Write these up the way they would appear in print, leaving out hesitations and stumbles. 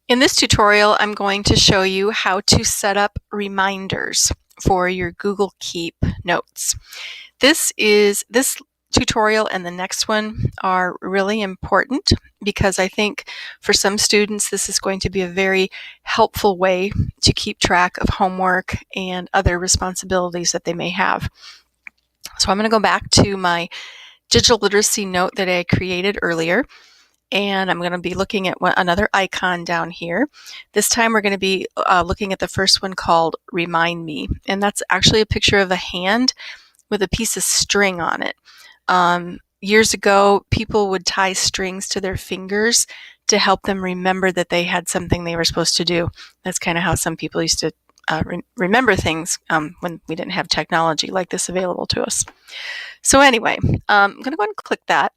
In this tutorial, I'm going to show you how to set up reminders for your Google Keep notes. This tutorial and the next one are really important because I think for some students this is going to be a very helpful way to keep track of homework and other responsibilities that they may have. So I'm going to go back to my digital literacy note that I created earlier. And I'm going to be looking at another icon down here. This time we're going to be looking at the first one called Remind Me. And that's actually a picture of a hand with a piece of string on it. Years ago, people would tie strings to their fingers to help them remember that they had something they were supposed to do. That's kind of how some people used to remember things when we didn't have technology like this available to us. So anyway, I'm going to go ahead and click that.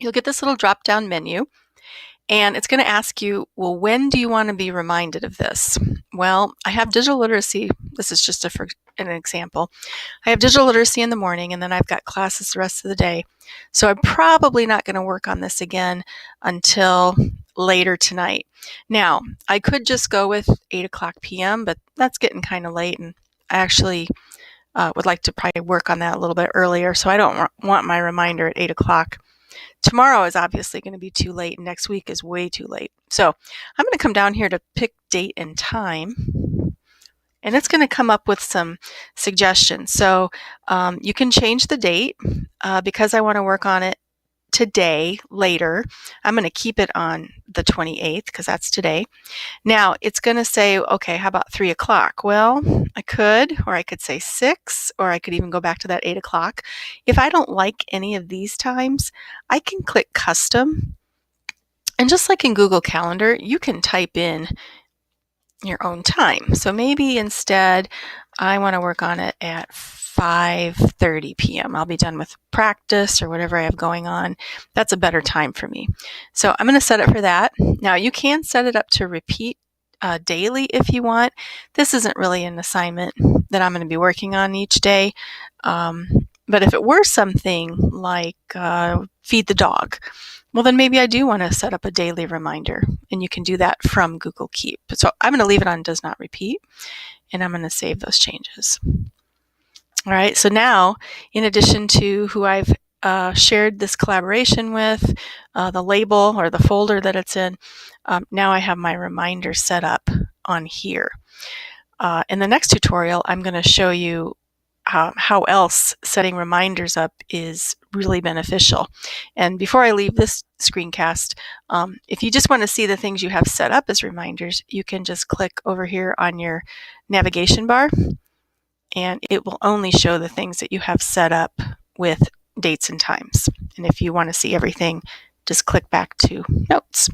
You'll get this little drop-down menu, and it's going to ask you, well, when do you want to be reminded of this? Well, I have digital literacy. This is just an example. I have digital literacy in the morning, and then I've got classes the rest of the day. So I'm probably not going to work on this again until later tonight. Now, I could just go with 8 o'clock p.m., but that's getting kind of late, and I actually would like to probably work on that a little bit earlier, so I don't want my reminder at 8 o'clock. Tomorrow is obviously going to be too late. Next week is way too late. So I'm going to come down here to pick date and time, and it's going to come up with some suggestions. So you can change the date. Because I want to work on it today, later, I'm going to keep it on the 28th because that's today. Now it's going to say, okay, how about 3 o'clock? Well, I could, or I could say 6, or I could even go back to that 8 o'clock. If I don't like any of these times, I can click custom. And just like in Google Calendar, you can type in your own time. So maybe instead I want to work on it at 5:30 p.m. I'll be done with practice or whatever I have going on. That's a better time for me. So I'm going to set it for that. Now you can set it up to repeat daily if you want. This isn't really an assignment that I'm going to be working on each day. But if it were something like feed the dog, well, then maybe I do want to set up a daily reminder, and you can do that from Google Keep. So I'm going to leave it on does not repeat, and I'm going to save those changes. All right, so now, in addition to who I've shared this collaboration with, the label or the folder that it's in, now I have my reminder set up on here. In the next tutorial, I'm going to show you how else setting reminders up is really beneficial. And before I leave this screencast, if you just want to see the things you have set up as reminders, you can just click over here on your navigation bar, and it will only show the things that you have set up with dates and times. And if you want to see everything, just click back to notes.